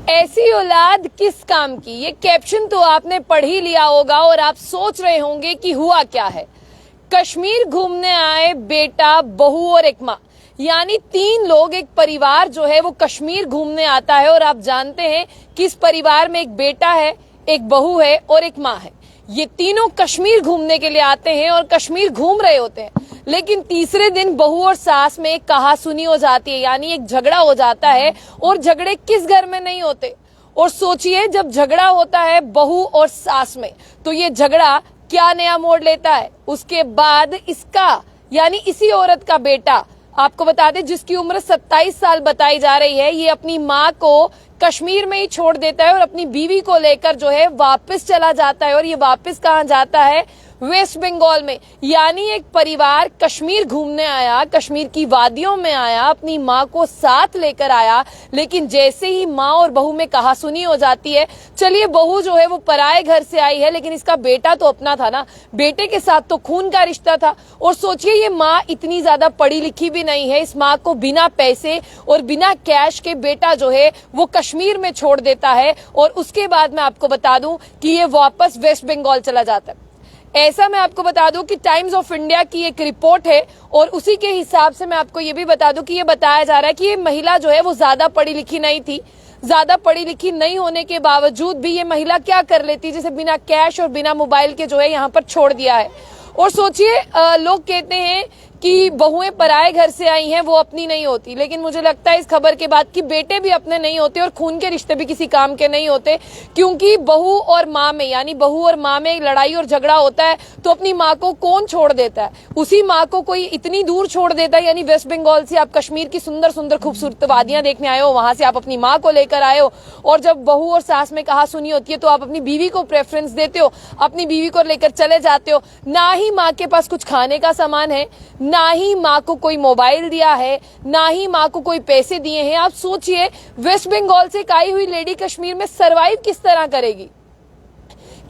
ऐसी औलाद किस काम की, ये कैप्शन तो आपने पढ़ ही लिया होगा और आप सोच रहे होंगे कि हुआ क्या है। कश्मीर घूमने आए बेटा, बहू और एक माँ, यानी 3 लोग, एक परिवार जो है वो कश्मीर घूमने आता है। और आप जानते हैं कि इस परिवार में एक बेटा है, एक बहू है और एक माँ है। ये तीनों कश्मीर घूमने के लिए आते हैं और कश्मीर घूम रहे होते हैं, लेकिन तीसरे दिन बहू और सास में एक कहासुनी हो जाती है, यानी एक झगड़ा हो जाता है। और झगड़े किस घर में नहीं होते। और सोचिए, जब झगड़ा होता है बहू और सास में, तो ये झगड़ा क्या नया मोड़ लेता है। उसके बाद इसका, यानी इसी औरत का बेटा, आपको बता दें जिसकी उम्र 27 साल बताई जा रही है, ये अपनी माँ को कश्मीर में ही छोड़ देता है और अपनी बीवी को लेकर जो है वापस चला जाता है। और ये वापस कहाँ जाता है? वेस्ट बंगाल में। यानी एक परिवार कश्मीर घूमने आया, कश्मीर की वादियों में आया, अपनी माँ को साथ लेकर आया, लेकिन जैसे ही माँ और बहू में कहासुनी हो जाती है, चलिए बहू जो है वो पराए घर से आई है, लेकिन इसका बेटा तो अपना था ना, बेटे के साथ तो खून का रिश्ता था। और सोचिए, ये माँ इतनी ज्यादा पढ़ी लिखी भी नहीं है, इस माँ को बिना पैसे और बिना कैश के बेटा जो है वो कश्मीर में छोड़ देता है। और उसके बाद मैं आपको बता दूं कि ये वापस वेस्ट बंगाल चला जाता है। ऐसा मैं आपको बता दूं कि टाइम्स ऑफ इंडिया की एक रिपोर्ट है और उसी के हिसाब से मैं आपको ये भी बता दूं कि ये बताया जा रहा है कि ये महिला जो है वो ज्यादा पढ़ी लिखी नहीं थी। ज्यादा पढ़ी लिखी नहीं होने के बावजूद भी ये महिला क्या कर लेती, जैसे बिना कैश और बिना मोबाइल के जो है यहाँ पर छोड़ दिया है। और सोचिए, लोग कहते हैं कि बहुएं पराए घर से आई हैं, वो अपनी नहीं होती, लेकिन मुझे लगता है इस खबर के बाद कि बेटे भी अपने नहीं होते और खून के रिश्ते भी किसी काम के नहीं होते। क्योंकि बहू और माँ में, यानी बहू और माँ में लड़ाई और झगड़ा होता है तो अपनी माँ को कौन छोड़ देता है? उसी माँ को कोई इतनी दूर छोड़ देता है। यानी वेस्ट बंगाल से आप कश्मीर की सुंदर सुंदर खूबसूरत वादियां देखने आए हो, वहां से आप अपनी माँ को लेकर आए हो, और जब बहू और सास में कहासुनी होती है तो आप अपनी बीवी को प्रेफरेंस देते हो, अपनी बीवी को लेकर चले जाते हो। ना ही माँ के पास कुछ खाने का सामान है, ना ही माँ को कोई मोबाइल दिया है, ना ही माँ को कोई पैसे दिए हैं। आप सोचिए, वेस्ट बंगाल से आई हुई लेडी कश्मीर में सरवाइव किस तरह करेगी,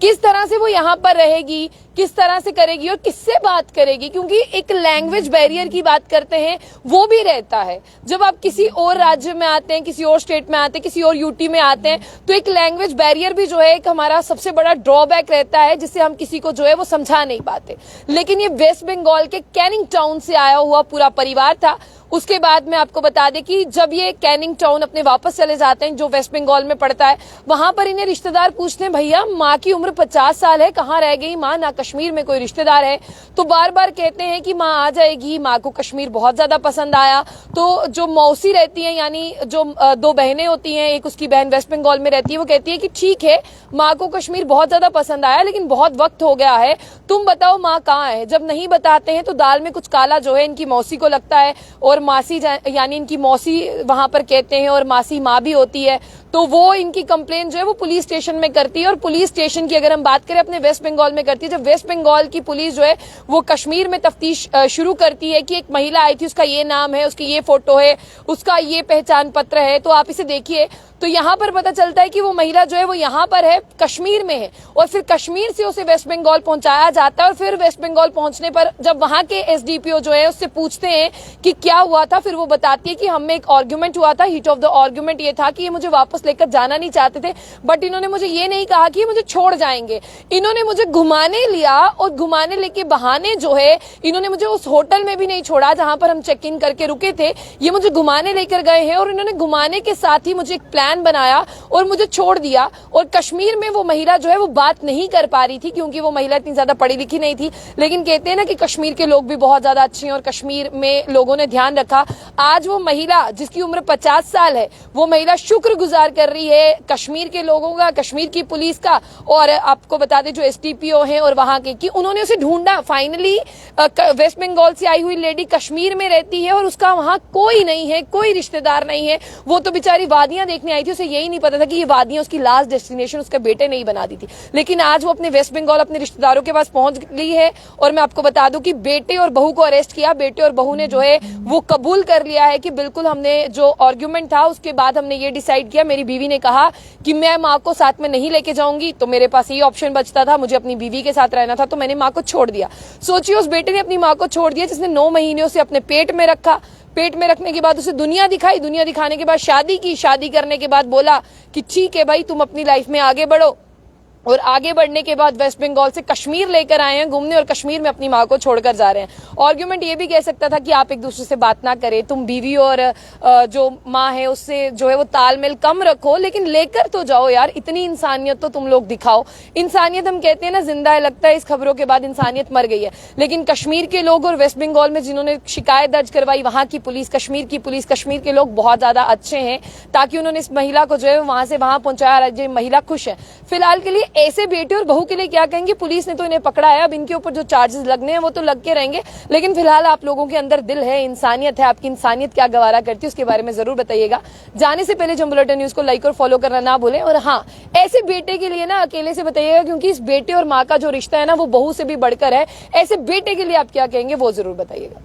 किस तरह से वो यहाँ पर रहेगी, किस तरह से करेगी और किससे बात करेगी? क्योंकि एक लैंग्वेज बैरियर की बात करते हैं, वो भी रहता है। जब आप किसी और राज्य में आते हैं, किसी और स्टेट में आते हैं, किसी और यूटी में आते हैं, तो एक लैंग्वेज बैरियर भी जो है एक हमारा सबसे बड़ा ड्रॉबैक रहता है, जिससे हम किसी को जो है वो समझा नहीं पाते। लेकिन ये वेस्ट बंगाल के कैनिंग टाउन से आया हुआ पूरा परिवार था। उसके बाद में आपको बता दें कि जब ये कैनिंग टाउन अपने वापस चले जाते हैं, जो वेस्ट बंगाल में पड़ता है, वहां पर इन्हें रिश्तेदार पूछते हैं, भैया माँ की उम्र 50 साल है, कहाँ रह गई माँ? ना कश्मीर में कोई रिश्तेदार है। तो बार बार कहते हैं कि माँ आ जाएगी, माँ को कश्मीर बहुत ज्यादा पसंद आया। तो जो मौसी रहती है, यानी जो 2 बहनें होती हैं, एक उसकी बहन वेस्ट बंगाल में रहती है, वो कहती है कि ठीक है, माँ को कश्मीर बहुत ज्यादा पसंद आया, लेकिन बहुत वक्त हो गया है, तुम बताओ माँ कहाँ है? जब नहीं बताते हैं तो दाल में कुछ काला जो है इनकी मौसी को लगता है, और मासी यानी इनकी मौसी वहां पर कहते हैं, और मासी माँ भी होती है, तो वो इनकी कंप्लेंट जो है वो पुलिस स्टेशन में करती है। और पुलिस स्टेशन की अगर हम बात करें अपने वेस्ट बंगाल में करती है। जब वेस्ट बंगाल की पुलिस जो है वो कश्मीर में तफ्तीश शुरू करती है कि एक महिला आई थी, उसका ये नाम है, उसकी ये फोटो है, उसका ये पहचान पत्र है, तो आप इसे देखिए, तो यहाँ पर पता चलता है कि वो महिला जो है वो यहाँ पर है, कश्मीर में है, और फिर कश्मीर से उसे वेस्ट बंगाल पहुंचाया जाता है। और फिर वेस्ट बंगाल पहुंचने पर जब वहां के एसडीपीओ जो है उससे पूछते हैं कि क्या हुआ था, फिर वो बताती है कि हमें एक आर्ग्यूमेंट हुआ था। हीट ऑफ द आर्ग्यूमेंट ये था कि ये मुझे वापस लेकर जाना नहीं चाहते थे, बट इन्होंने मुझे ये नहीं कहा कि ये मुझे छोड़ जाएंगे, इन्होंने मुझे घुमाने लिया, और घुमाने लेके बहाने जो है इन्होंने मुझे उस होटल में भी नहीं छोड़ा जहां पर हम चेक इन करके रुके थे, ये मुझे घुमाने लेकर गए हैं, और इन्होंने घुमाने के साथ ही मुझे एक प्लान बनाया और मुझे छोड़ दिया। और कश्मीर में वो महिला जो है वो बात नहीं कर पा रही थी, क्योंकि वो महिला इतनी ज्यादा पढ़ी लिखी नहीं थी। लेकिन कहते हैं ना कि कश्मीर के लोग भी बहुत ज्यादा अच्छे हैं, और कश्मीर में लोगों ने ध्यान रखा। आज वो महिला जिसकी उम्र 50 साल है, वो महिला शुक्रगुजार कर रही है कश्मीर के लोगों का, कश्मीर की पुलिस का, और आपको बता दें जो एसडीपीओ हैं और वहां के, कि उन्होंने उसे ढूंढा। फाइनली वेस्ट बंगाल से आई हुई लेडी कश्मीर में रहती है और उसका वहां कोई नहीं है, कोई रिश्तेदार नहीं है। वो तो बेचारी वादियां देखने आई थी, उसे यही नहीं पता था कि ये वादियां उसकी लास्ट डेस्टिनेशन उसके बेटे नहीं बना दी थी। लेकिन आज वो अपने वेस्ट बंगाल अपने रिश्तेदारों के पास पहुंच गई है, और मैं आपको बता दूं कि बेटे और बहू को अरेस्ट किया। बेटे और बहू ने जो है वो कबूल कर लिया है कि बिल्कुल हमने जो आर्ग्यूमेंट था उसके बाद हमने ये डिसाइड किया। मेरी बीवी ने कहा कि मैं माँ को साथ में नहीं लेके जाऊंगी, तो मेरे पास यही ऑप्शन बचता था, मुझे अपनी बीवी के साथ रहना था, तो मैंने माँ को छोड़ दिया। सोचिए, उस बेटे ने अपनी माँ को छोड़ दिया जिसने 9 महीने उसे अपने पेट में रखा, पेट में रखने के बाद उसे दुनिया दिखाई, दुनिया दिखाने के बाद शादी की, शादी करने के बाद बोला कि ठीक है भाई तुम अपनी लाइफ में आगे बढ़ो, और आगे बढ़ने के बाद वेस्ट बंगाल से कश्मीर लेकर आए हैं घूमने और कश्मीर में अपनी माँ को छोड़कर जा रहे हैं। आर्ग्यूमेंट ये भी कह सकता था कि आप एक दूसरे से बात ना करें, तुम बीवी और जो माँ है उससे जो है वो तालमेल कम रखो, लेकिन लेकर तो जाओ यार, इतनी इंसानियत तो तुम लोग दिखाओ। इंसानियत हम कहते हैं ना जिंदा है, लगता है इस खबरों के बाद इंसानियत मर गई है, लेकिन कश्मीर के लोग और वेस्ट बंगाल में जिन्होंने शिकायत दर्ज करवाई, वहां की पुलिस, कश्मीर की पुलिस, कश्मीर के लोग बहुत ज्यादा अच्छे हैं, ताकि उन्होंने इस महिला को जो है वहां से वहां पहुंचाया, महिला खुश है। फिलहाल के लिए ऐसे बेटे और बहू के लिए क्या कहेंगे, पुलिस ने तो इन्हें पकड़ा है, अब इनके ऊपर जो चार्जेस लगने हैं वो तो लग के रहेंगे, लेकिन फिलहाल आप लोगों के अंदर दिल है, इंसानियत है, आपकी इंसानियत क्या गवारा करती है उसके बारे में जरूर बताइएगा। जाने से पहले जंबो बुलेटिन न्यूज को लाइक और फॉलो करना ना भूलें, और हाँ ऐसे बेटे के लिए ना अकेले से बताइएगा, क्योंकि इस बेटे और माँ का जो रिश्ता है ना वो बहू से भी बढ़कर है। ऐसे बेटे के लिए आप क्या कहेंगे वो जरूर बताइएगा।